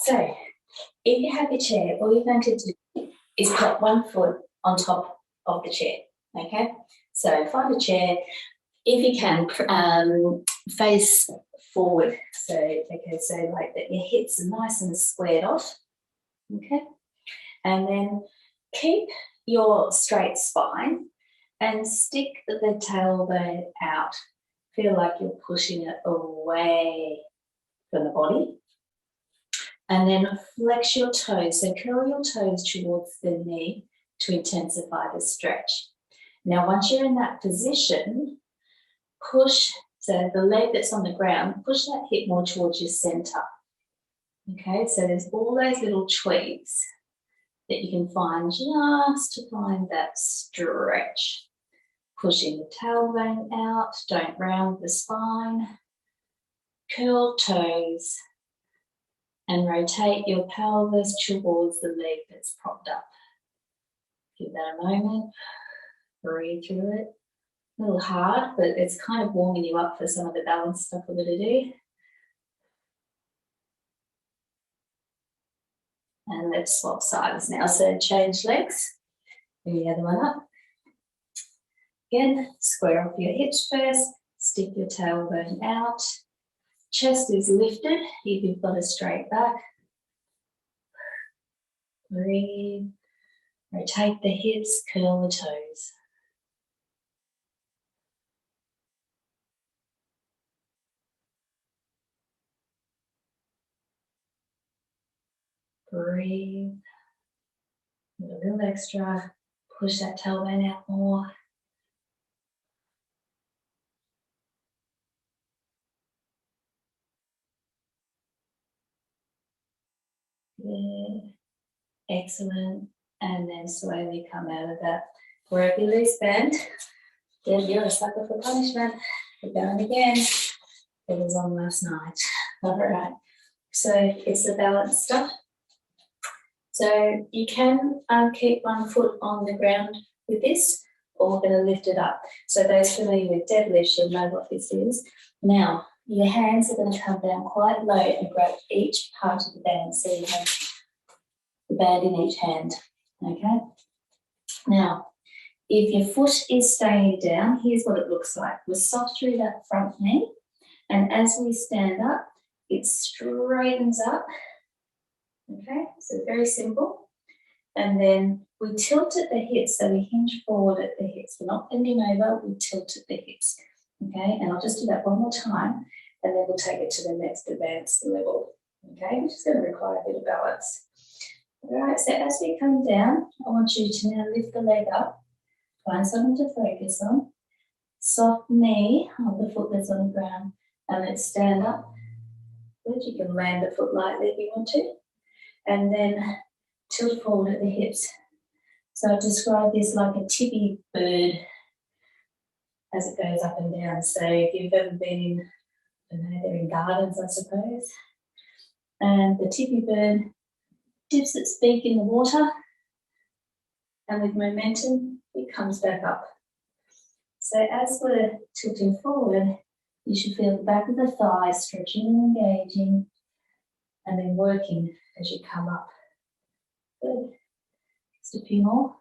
so if you have your chair, all you're going to do is put one foot on top of the chair, okay? So find a chair, if you can, face forward. So, okay, so like that your hips are nice and squared off, okay? And then keep your straight spine and stick the tailbone out. Feel like you're pushing it away from the body. And then flex your toes. So curl your toes towards the knee to intensify the stretch. Now, once you're in that position, push, so the leg that's on the ground, push that hip more towards your center. Okay, so there's all those little tweaks that you can find just to find that stretch. Pushing the tailbone out, don't round the spine. Curl toes and rotate your pelvis towards the leg that's propped up. Give that a moment, breathe through it. A little hard, but it's kind of warming you up for some of the balance stuff we're going to do. And let's swap sides now. So change legs. Bring the other one up. Again, square off your hips first. Stick your tailbone out. Chest is lifted if you've got a straight back. Breathe. Rotate the hips, curl the toes. Breathe. A little extra. Push that tailbone out more. Good. Excellent. And then slowly come out of that. Grab your loose band. Then you're a sucker for punishment. We're going again. It was on last night. All right. So it's the balance stuff. So you can keep one foot on the ground with this, or we're going to lift it up. So those familiar with deadlifts, you'll know what this is. Now, your hands are going to come down quite low and grab each part of the band. So you have the band in each hand, okay? Now, if your foot is staying down, here's what it looks like. We're soft through that front knee, and as we stand up, it straightens up, okay? So very simple. And then we tilt at the hips, so we hinge forward at the hips. We're not bending over, we tilt at the hips, okay? And I'll just do that one more time, and then we'll take it to the next advanced level, okay? Which is going to require a bit of balance. All right, so as we come down, I want you to now lift the leg up, find something to focus on, soft knee of the foot that's on the ground, and let's stand up. Good, you can land the foot lightly if you want to, and then tilt forward at the hips. So I describe this like a tippy bird as it goes up and down. So if you've ever been in, I don't know, they're in gardens, I suppose, and the tippy bird dips its beak in the water, and with momentum, it comes back up. So as we're tilting forward, you should feel the back of the thigh stretching and engaging, and then working as you come up. Good. Just a few more.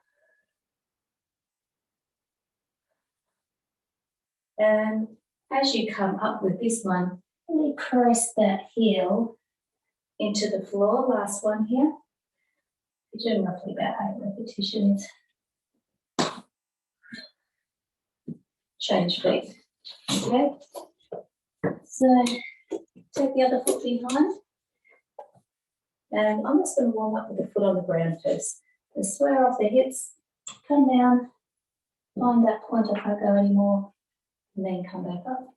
And as you come up with this one, really press that heel into the floor. Last one here. You're doing roughly about 8 repetitions. Change feet. Okay. So take the other foot behind. And I'm just going to warm up with the foot on the ground first. Just square off the hips, come down, find that point I can't go anymore, and then come back up.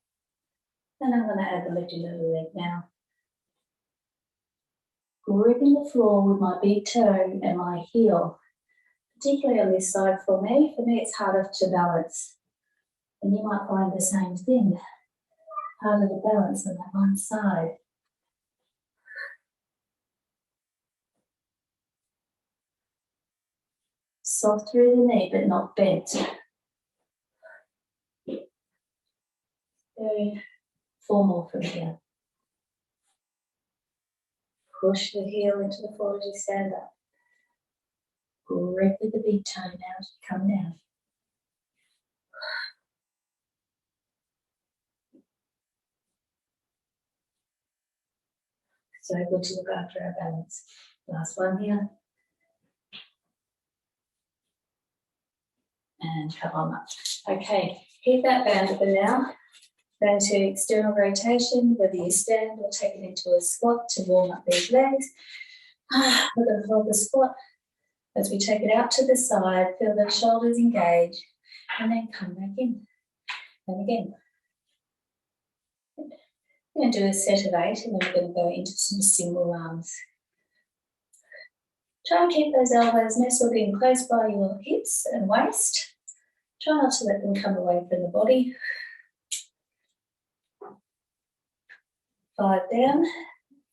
And I'm going to add the lifting of the leg now. Gripping the floor with my big toe and my heel, particularly on this side for me. For me, it's harder to balance. And you might find the same thing, harder to balance on that one side. Soft through the knee, but not bent. Okay, 4 more from here. Push the heel into the floor as you stand up. Grip with the big toe now as you come down. So good to look after our balance. Last one here. And come on up. Okay, keep that band up now. Then to external rotation, whether you stand or take it into a squat to warm up these legs. We're going to hold the squat as we take it out to the side, feel the shoulders engage, and then come back in. And again. We're going to do a set of 8 and then we're going to go into some single arms. Try and keep those elbows nestled in close by your hips and waist. Try not to let them come away from the body. 5 down,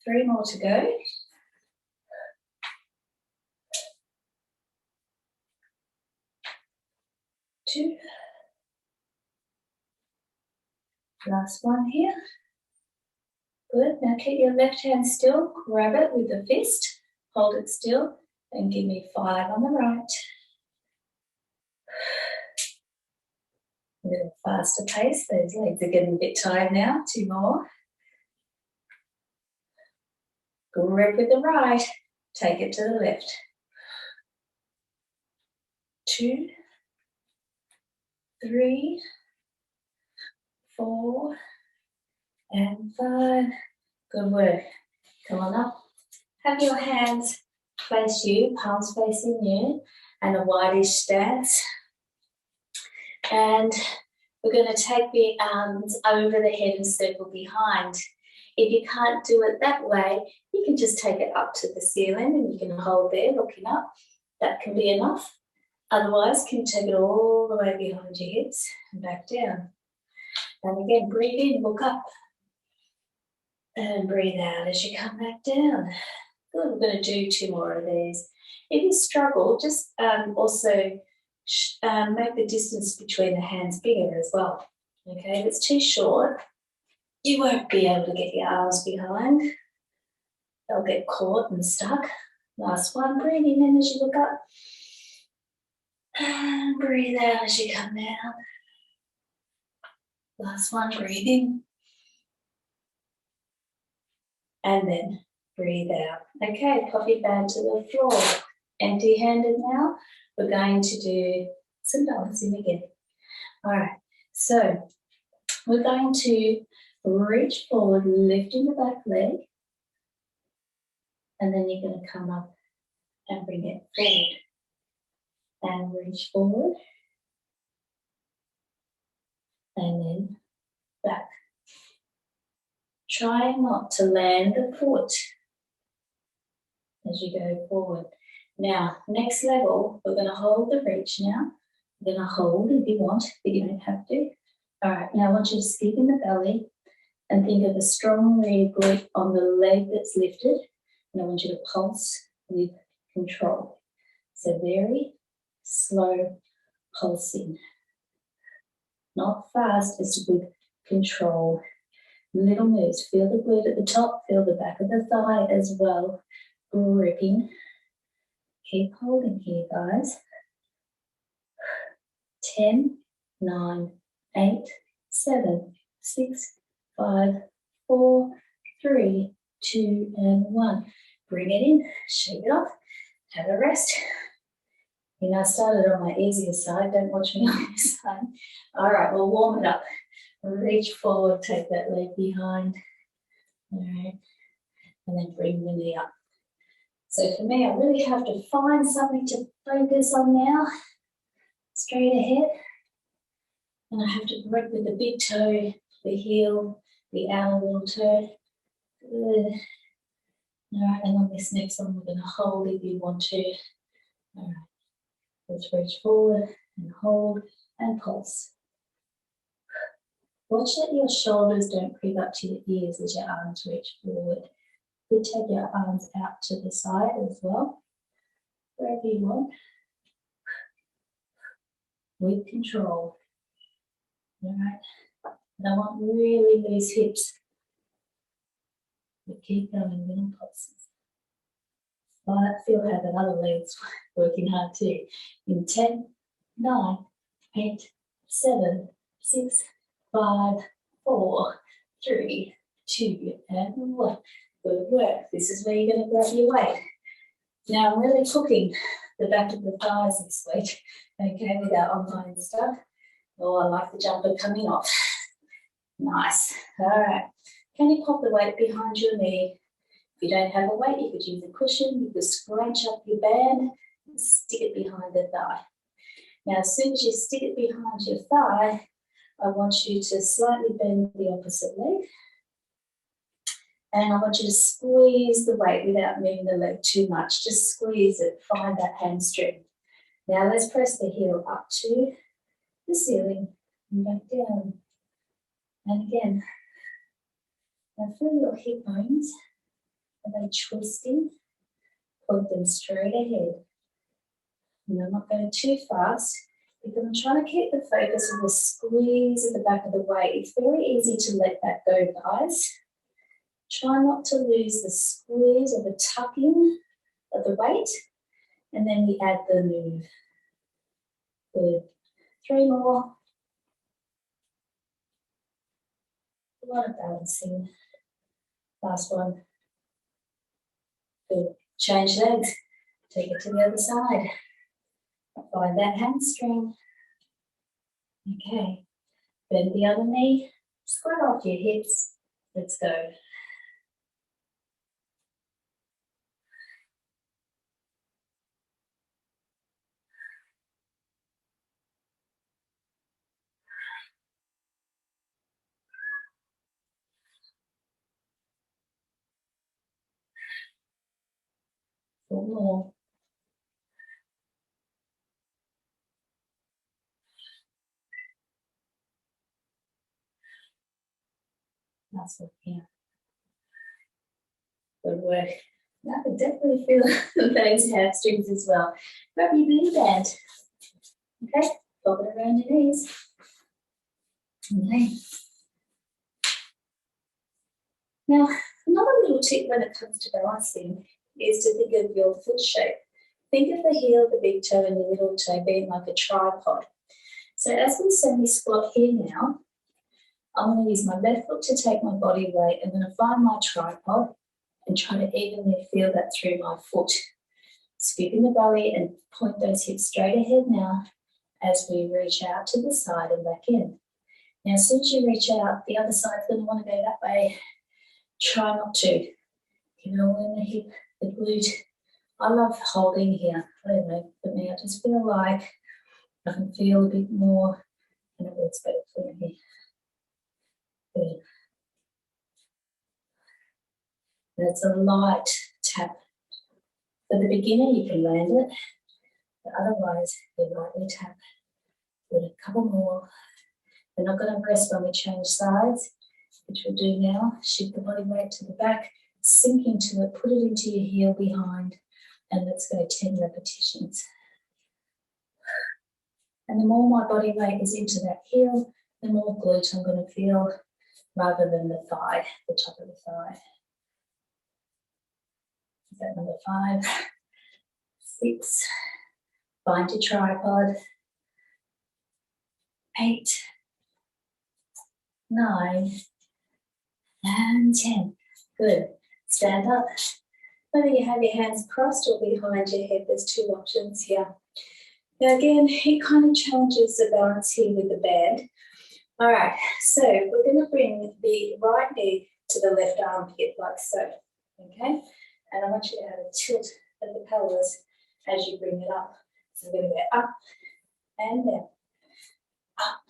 3 more to go. 2. Last one here. Good. Now keep your left hand still. Grab it with the fist. Hold it still. And give me 5 on the right. A little faster pace. Those legs are getting a bit tired now. 2 more. Grip with the right. Take it to the left. 2, 3, 4, and 5. Good work. Come on up. Have your hands face you, palms facing you, and a wide-ish stance. And we're going to take the arms over the head and circle behind. If you can't do it that way, you can just take it up to the ceiling and you can hold there looking up. That can be enough. Otherwise, you can take it all the way behind your hips and back down. And again, breathe in, look up. And breathe out as you come back down. Good, we're going to do 2 more of these. If you struggle, just also make the distance between the hands bigger as well. Okay, if it's too short, you won't be able to get your arms behind. They'll get caught and stuck. Last one, breathe in as you look up. And breathe out as you come down. Last one, breathe in. And then breathe out. Okay, pop your band to the floor. Empty-handed now. We're going to do some balancing again. All right, so we're going to reach forward, lifting the back leg. And then you're going to come up and bring it forward. And reach forward. And then back. Try not to land the foot as you go forward. Now, next level, we're going to hold the reach now. We're going to hold if you want, but you don't have to. All right, now I want you to skip in the belly and think of a strong rear glute on the leg that's lifted. And I want you to pulse with control. So very slow pulsing. Not fast, just with control. Little moves. Feel the glute at the top, feel the back of the thigh as well. Gripping. Keep holding here, guys. 10, 9, 8, 7, 6, 5, 4, 3, 2, and 1. Bring it in, shake it off, have a rest. You know, I started on my easier side, don't watch me on this side. All right, we'll warm it up. Reach forward, take that leg behind. All right, and then bring the knee up. So for me, I really have to find something to focus on now. Straight ahead. And I have to grip with the big toe, the heel, the outer little toe. Good. All right, and on this next one, we're going to hold if you want to. All right, let's reach forward and hold and pulse. Watch that your shoulders don't creep up to your ears as your arms reach forward. You could take your arms out to the side as well, wherever you want, with control. All right, and I want really loose hips. But keep going, little pulses. Feel how that other leg's working hard too. In 10, 9, 8, 7, 6, 5, 4, 3, 2, and 1. Good work. This is where you're going to grab your weight. Now I'm really cooking the back of the thighs this week, okay, with our online stuff. Oh, I like the jumper coming off. Nice. All right. Can you pop the weight behind your knee? If you don't have a weight, you could use a cushion. You could scrunch up your band and stick it behind the thigh. Now, as soon as you stick it behind your thigh, I want you to slightly bend the opposite leg. And I want you to squeeze the weight without moving the leg too much. Just squeeze it, find that hamstring. Now let's press the heel up to the ceiling and back down. And again. Now feel your hip bones. Are they twisting? Point them straight ahead. And I'm not going too fast because I'm trying to keep the focus on the squeeze at the back of the weight. It's very easy to let that go, guys. Try not to lose the squeeze or the tucking of the weight, and then we add the move. Good. 3 more. A lot of balancing. Last one. Good. Change legs. Take it to the other side. Find that hamstring. Okay. Bend the other knee. Squat off your hips. Let's go. Four more. Last one here. Good work. I can definitely feel those hamstrings as well. Grab your belly band. Okay, pop it around your knees. Okay. Now, another little tip when it comes to balancing is to think of your foot shape. Think of the heel, the big toe, and the little toe being like a tripod. So as we semi-squat here now, I'm going to use my left foot to take my body weight. I'm going to find my tripod and try to evenly feel that through my foot. Scoop in the belly and point those hips straight ahead now as we reach out to the side and back in. Now, as soon as you reach out, the other side's going to want to go that way. Try not to. You know, in the hip, the glute. I love holding here. I don't know, for me, I just feel like I can feel a bit more and it works better for me. Good. That's a light tap. For the beginner, you can land it, but otherwise, you lightly tap. Good, a couple more. We're not going to rest when we change sides, which we'll do now. Shift the body weight to the back, sink into it, put it into your heel behind, and let's go 10 repetitions. And the more my body weight is into that heel, the more glute I'm going to feel rather than the thigh, the top of the thigh. Is that number 5? 6. Find your tripod. 8. 9. And 10. Good. Stand up. Whether you have your hands crossed or behind your head, there's 2 options here. Now again, it kind of challenges the balance here with the band. All right, so we're going to bring the right knee to the left armpit like so, okay? And I want you to have a tilt at the pelvis as you bring it up. So we're going to go up and down, up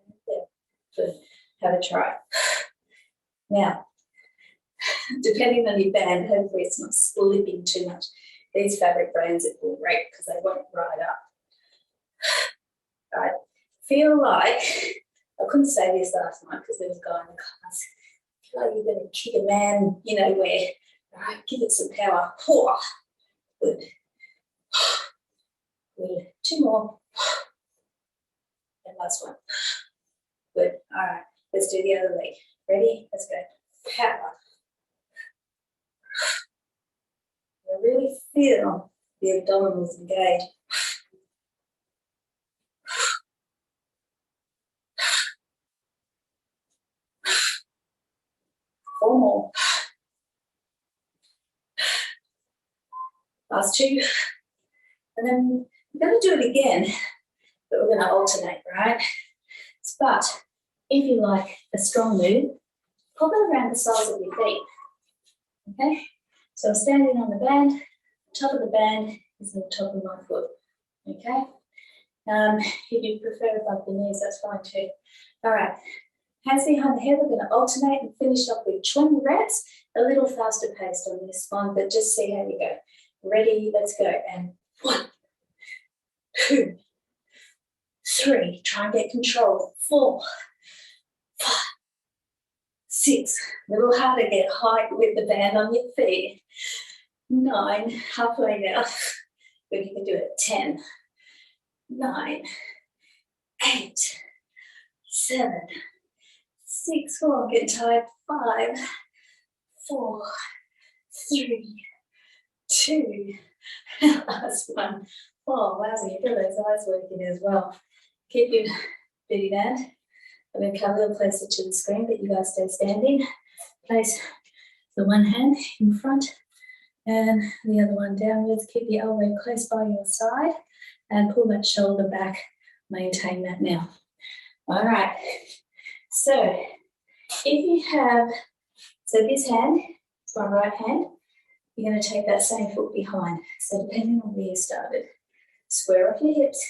and down. Good. Have a try. Now, depending on your band, hopefully it's not slipping too much. These fabric bands are great because they won't ride up. All right, feel like, I couldn't say this last night because there was a guy in the class. Feel like you're going to kick a man, you know, where, all right, give it some power. Good. Good. 2 more. And last one. Good. All right, let's do the other leg. Ready? Let's go. Power. We're really feel the abdominals engage. 4 more. Last 2. And then we're going to do it again, but we're going to alternate, right? But if you like a strong move, pop it around the sides of your feet. Okay? So I'm standing on the band, top of the band is the top of my foot. Okay? If you prefer above the knees, that's fine too. All right. Hands behind the head, we're going to alternate and finish up with 20 reps, a little faster paced on this one, but just see how you go. Ready, let's go. And 1, 2, 3, try and get control. 4, 5, 6, a little harder, get high with the band on your feet. 9, halfway now. Good, you can do it. 10, 9, 8, 7, 6, come on, get tired. 5, 4, 3, 2, last one. Oh, wowzy, you feel those eyes working as well. Keep your bitty band. I'm going to come a little closer to the screen, but you guys stay standing. Place the one hand in front and the other one downwards. Keep your elbow close by your side and pull that shoulder back. Maintain that now. All right. So if you have, so this hand, it's my right hand, you're going to take that same foot behind. So depending on where you started, square off your hips.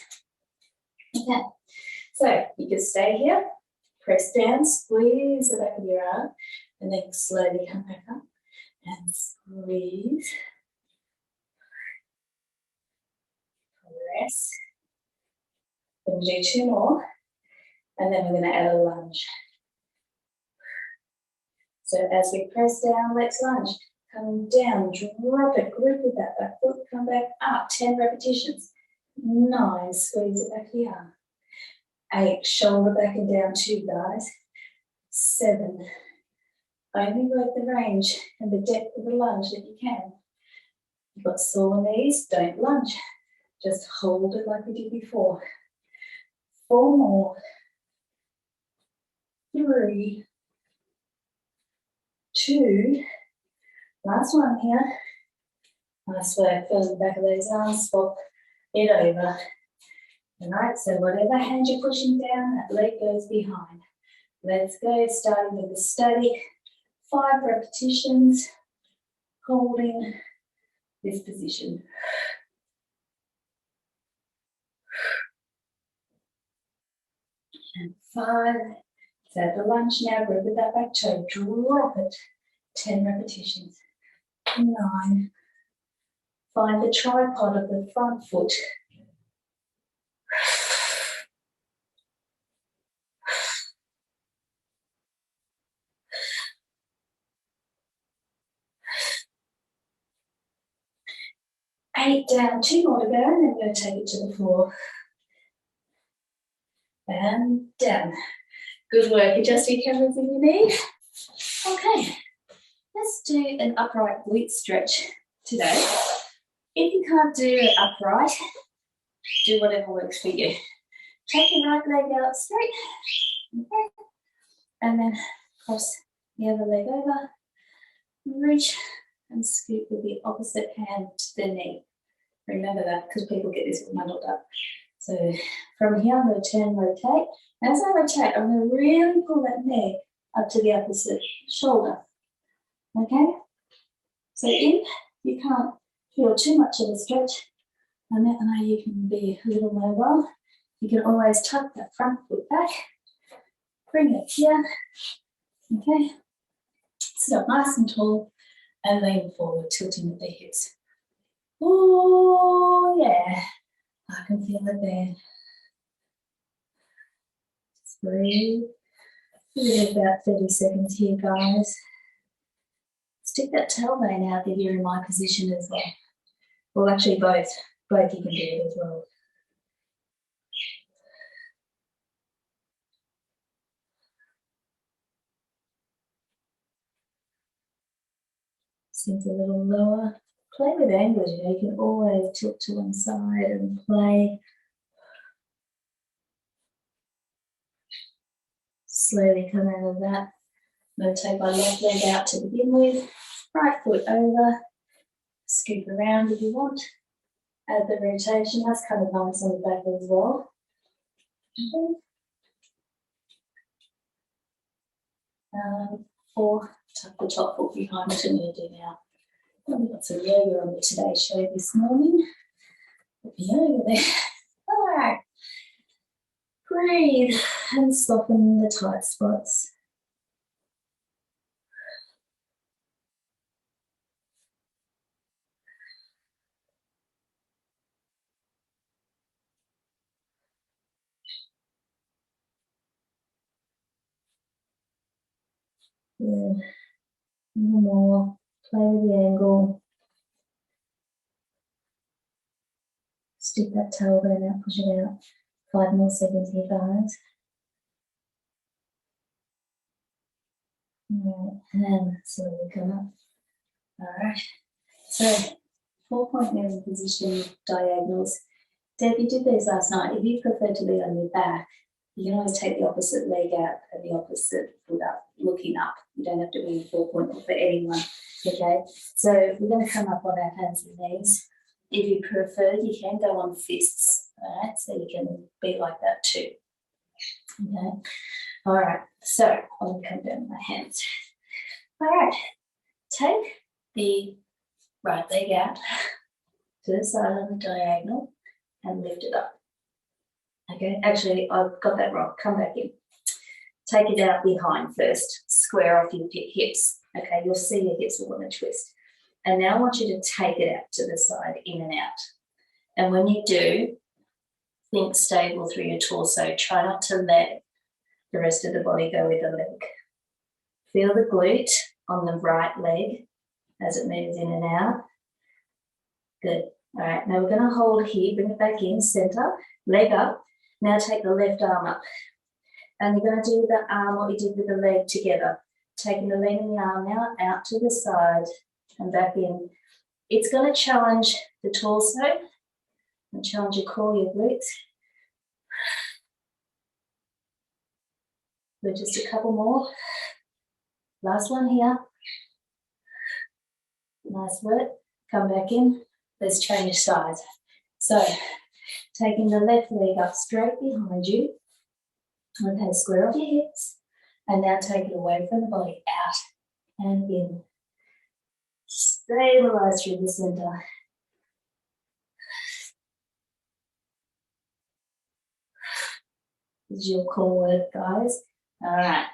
Okay. So you can stay here, press down, squeeze the back of your arm, and then slowly come back up and squeeze. Press. We're going to do 2 more, and then we're going to add a lunge. So as we press down, let's lunge. Come down, drop it, grip with that back foot, come back up, 10 repetitions. 9, squeeze it back of the arm. 8, shoulder back and down 2, guys. 7, only work the range and the depth of the lunge that you can. You've got sore knees, don't lunge. Just hold it like we did before. 4 more. 3, 2, last one here. Nice work, feel the back of those arms, swap it over. All right, so whatever hand you're pushing down, that leg goes behind. Let's go, starting with the static. 5 repetitions, holding this position. And 5, so at the lunge now, grip with that back toe, drop it, 10 repetitions. 9, find the tripod of the front foot. 8 down, 2 more to go, and then we're going to take it to the floor. And down. Good work, adjust your cameras if you need. Okay, let's do an upright glute stretch today. If you can't do it upright, do whatever works for you. Take your right leg out straight, okay, and then cross the other leg over, reach and scoop with the opposite hand to the knee. Remember that because people get this muddled up. So from here, I'm going to turn, rotate. As I rotate, I'm going to really pull that knee up to the opposite shoulder. Okay? So if you can't feel too much of a stretch, and I know you can be a little mobile, you can always tuck that front foot back, bring it here, okay? Sit up nice and tall and lean forward, tilting at the hips. Oh, yeah, I can feel it there. Just breathe. Give it about 30 seconds here, guys. Stick that tailbone out if you're in my position as well. Well, actually both you can do it as well. Sink a little lower. Play with angles, you know, you can always tilt to one side and play. Slowly come out of that. I'm going to take my left leg out to begin with, right foot over, scoop around if you want. Add the rotation, that's kind of nice on the back as well. Or tuck the top foot behind, which I'm going to do now. We've got some yoga on the Today Show this morning. Yoga there. All right. Breathe and soften the tight spots. Good. A little more. Play with the angle. Stick that tailbone out, push it out. 5 more seconds here, guys. All right, and slowly come up. All right. So 4-point kneeling position, diagonals. Deb, you did these last night. If you prefer to be on your back, you can always take the opposite leg out and the opposite foot up, looking up. You don't have to be in 4-point for anyone. Okay, so we're going to come up on our hands and knees. If you prefer, you can go on fists. All right, so you can be like that too. Okay, all right, so I'm going to come down with my hands. All right, take the right leg out to the side on the diagonal and lift it up. Okay, actually, I've got that wrong. Come back in. Take it out behind first. Square off your hips. Okay, you'll see your hips will want to twist. And now I want you to take it out to the side, in and out. And when you do, think stable through your torso. Try not to let the rest of the body go with the leg. Feel the glute on the right leg as it moves in and out. Good. All right, now we're going to hold here, bring it back in, center, leg up. Now take the left arm up. And you're going to do the arm, what you did with the leg together. Taking the leg and the arm now, out to the side and back in. It's going to challenge the torso and challenge your core, your glutes. But just a couple more. Last one here. Nice work. Come back in. Let's change sides. So, taking the left leg up straight behind you. Okay, square off your hips. And now take it away from the body, out and in. Stabilize through the center. This is your core work, guys. All right.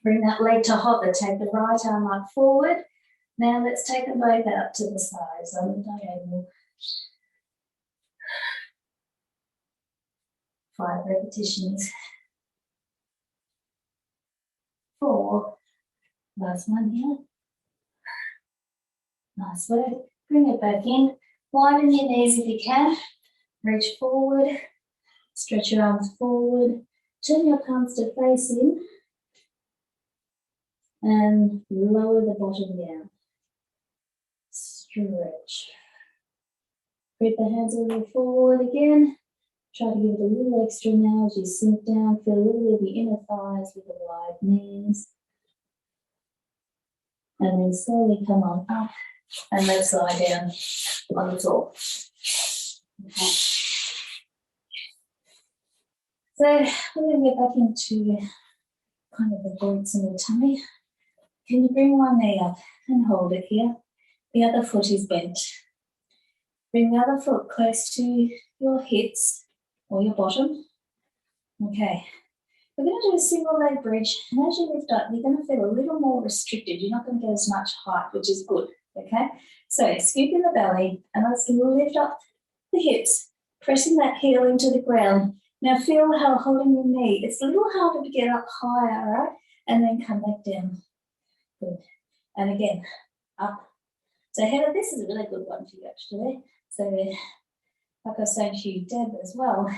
Bring that leg to hover. Take the right arm up forward. Now let's take them both out to the sides on the diagonal. 5 repetitions. 4. Last one here. Nice work. Bring it back in. Widen your knees if you can. Reach forward. Stretch your arms forward. Turn your palms to face in. And lower the bottom down. Stretch. Bring the hands a little forward again. Try to give it a little extra now as you sink down. Feel a little bit of the inner thighs with the wide knees. And then slowly come on up and let's lie down on the floor. Okay. So we're going to get back into kind of the glutes and the tummy. Can you bring one knee up and hold it here? The other foot is bent. Bring the other foot close to your hips or your bottom. Okay. We're going to do a single leg bridge, and as you lift up, you're going to feel a little more restricted. You're not going to get as much height, which is good, okay? So scoop in the belly, and let's lift up the hips, pressing that heel into the ground. Now feel how holding your knee, it's a little harder to get up higher, right? And then come back down. Good. And again, up. So Heather, this is a really good one for you actually. So like I was saying to you, Deb, as well,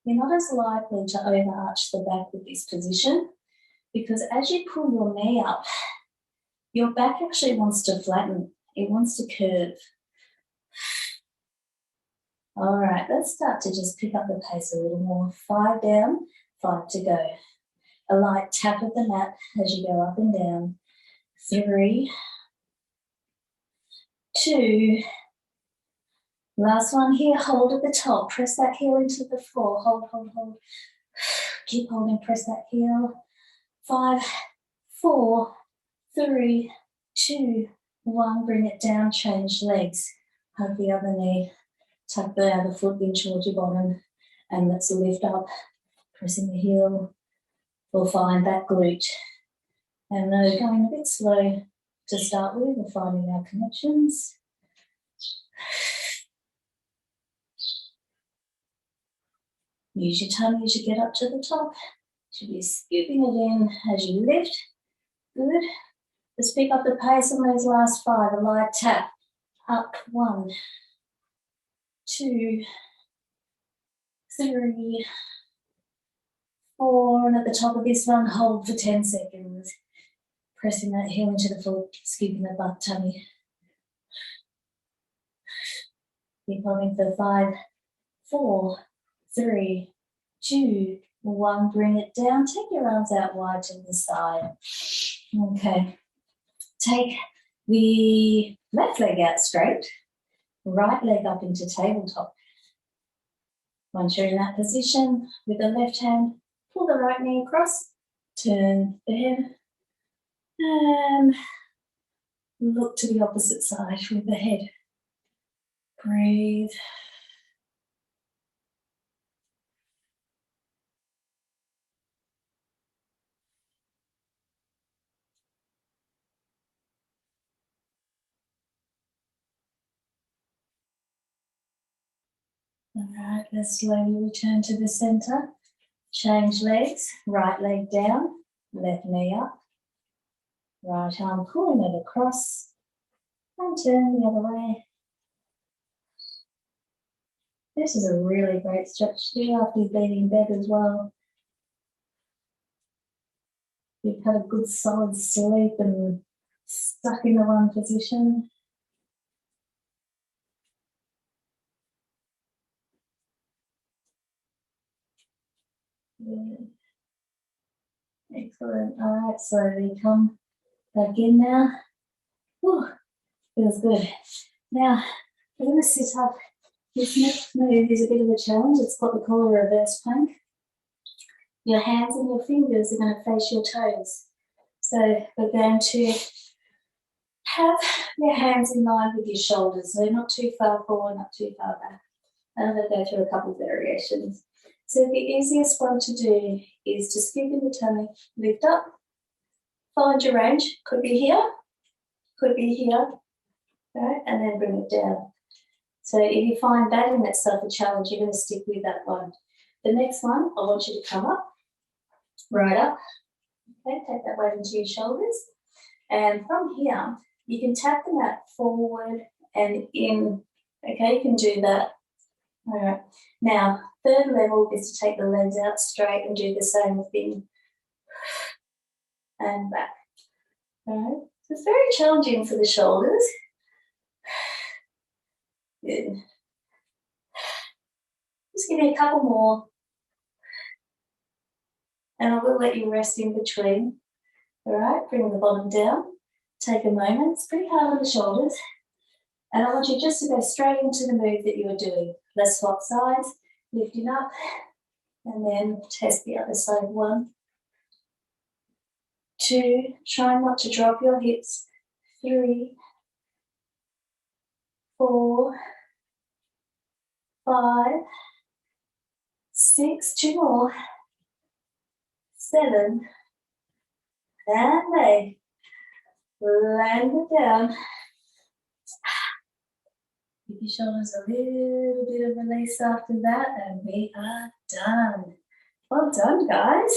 you're not as likely to overarch the back with this position because as you pull your knee up, your back actually wants to flatten It wants to curve. All right, let's start to just pick up the pace a little more. 5 down, 5 to go. A light tap of the mat as you go up and down. 3, 2, last one here, hold at the top, press that heel into the floor, hold, hold, hold. Keep holding, press that heel. 5, 4, 3, 2, 1, bring it down, change legs. Hug the other knee, tuck the other foot in towards your bottom, and let's lift up, pressing the heel. We'll find that glute. And going a bit slow to start with, we're finding our connections. Use your tummy as you get up to the top. Should be scooping it in as you lift. Good. Let's pick up the pace on those last 5. A light tap. Up. 1, 2, 3, 4. And at the top of this one, hold for 10 seconds. Pressing that heel into the floor, scooping the butt tummy. Keep holding for 5, 4, 3, 2, 1. Bring it down. Take your arms out wide to the side. Okay. Take the left leg out straight. Right leg up into tabletop. Once you're in that position, with the left hand, pull the right knee across. Turn the head. And look to the opposite side with the head. Breathe. All right, let's slowly return to the center. Change legs, right leg down, left knee up. Right arm pulling it across and turn the other way. This is a really great stretch to do after you've been in bed as well. You've had a good solid sleep and stuck in the one position. Yeah. Excellent. All right, slowly come back in now. Whew, feels good. Now, we're going to sit up. This next move is a bit of a challenge. It's what we call a reverse plank. Your hands and your fingers are going to face your toes. So we're going to have your hands in line with your shoulders. So not too far forward, not too far back. And I'm going to go through a couple of variations. So the easiest one to do is to scoop in the tummy, lift up, find your range. Could be here, could be here, right? And then bring it down. So if you find that in itself a challenge, you're going to stick with that one. The next one, I want you to come up, right up. Okay, take that weight into your shoulders. And from here, you can tap the mat forward and in. Okay, you can do that. All right. Now, third level is to take the legs out straight and do the same thing. And back. All right. So it's very challenging for the shoulders. Good. Just give me a couple more. And I will let you rest in between. All right, bring the bottom down. Take a moment. It's pretty hard on the shoulders. And I want you just to go straight into the move that you were doing. Let's swap sides, lifting up, and then test the other side. 1, 2, try not to drop your hips. 3, 4, 5, 6, 2 more, 7, and 8. Land it down. Give your shoulders a little bit of release after that, and we are done. Well done, guys.